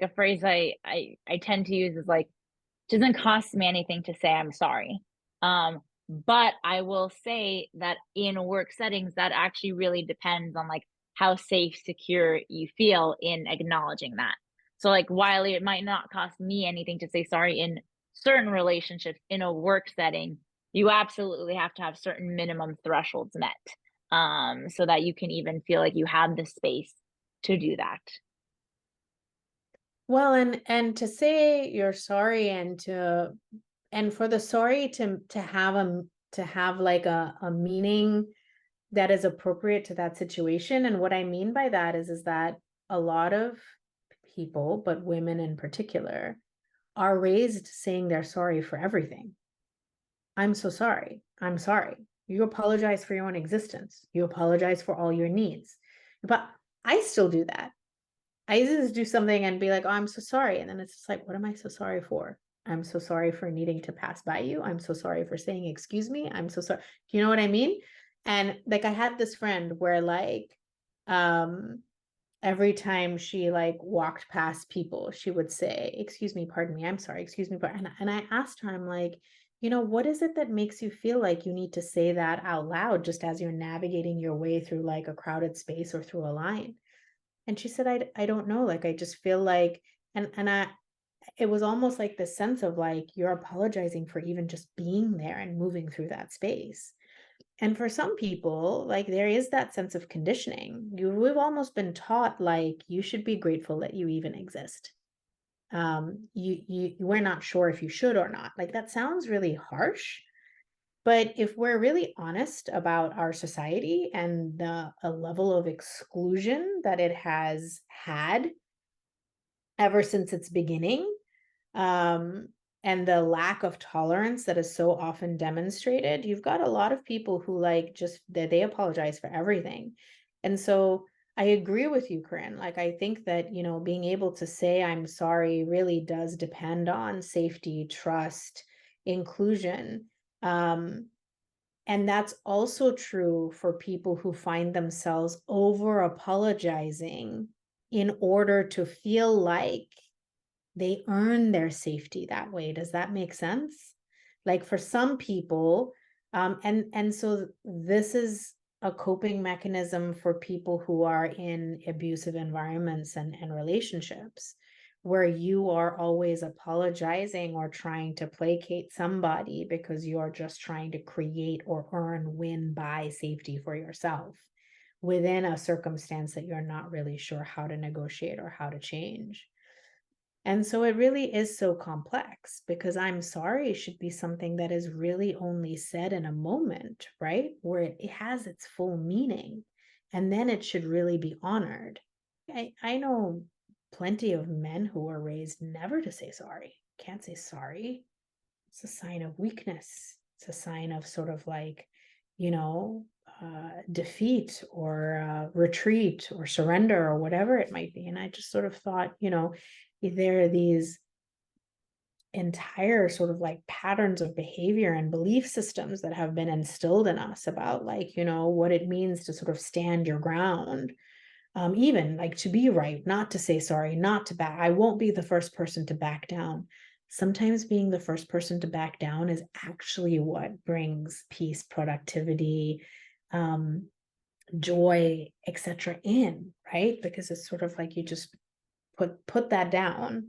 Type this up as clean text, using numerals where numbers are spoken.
a phrase I tend to use is like, "Doesn't cost me anything to say I'm sorry." But I will say that in work settings, that actually really depends on, like, how safe, secure you feel in acknowledging that. So, like, while it might not cost me anything to say sorry in certain relationships in a work setting, you absolutely have to have certain minimum thresholds met, so that you can even feel like you have the space to do that. Well, and to say you're sorry and for the sorry to have to have like a meaning that is appropriate to that situation. And what I mean by that is that a lot of people, but women in particular, are raised saying they're sorry for everything. I'm so sorry. I'm sorry. You apologize for your own existence. You apologize for all your needs. But I still do that. I used to just do something and be like, "Oh, I'm so sorry." And then it's just like, "What am I so sorry for? I'm so sorry for needing to pass by you. I'm so sorry for saying excuse me. I'm so sorry." You know what I mean? And like I had this friend where like um every time she like walked past people, she would say, "Excuse me, pardon me, I'm sorry, excuse me." And I asked her, I'm like, what is it that makes you feel like you need to say that out loud just as you're navigating your way through like a crowded space or through a line? And she said, I don't know, like, I just feel like and I it was almost like the sense of like, you're apologizing for even just being there and moving through that space. And for some people, like, there is that sense of conditioning. We've almost been taught, like, you should be grateful that you even exist. We're not sure if you should or not. Like, that sounds really harsh, but if we're really honest about our society and the a level of exclusion that it has had ever since its beginning, um, and the lack of tolerance that is so often demonstrated, you've got a lot of people who like just they apologize for everything. And so I agree with you, Corinne. Like I think that, being able to say I'm sorry really does depend on safety, trust, inclusion. Um, and that's also true for people who find themselves over apologizing in order to feel like they earn their safety that way. Does that make sense? Like for some people, and so this is a coping mechanism for people who are in abusive environments and relationships where you are always apologizing or trying to placate somebody because you're just trying to create or earn win by safety for yourself within a circumstance that you're not really sure how to negotiate or how to change. And so it really is so complex because I'm sorry should be something that is really only said in a moment, right? Where it has its full meaning. And then it should really be honored. I know plenty of men who were raised never to say sorry. Can't say sorry. It's a sign of weakness. It's a sign of sort of like, defeat or retreat or surrender or whatever it might be. And I just sort of thought, there are these entire sort of like patterns of behavior and belief systems that have been instilled in us about like, what it means to sort of stand your ground. Even like to be right, not to say sorry, not to back. I won't be the first person to back down. Sometimes being the first person to back down is actually what brings peace, productivity, um, joy, etc. in, right? Because it's sort of like you just put that down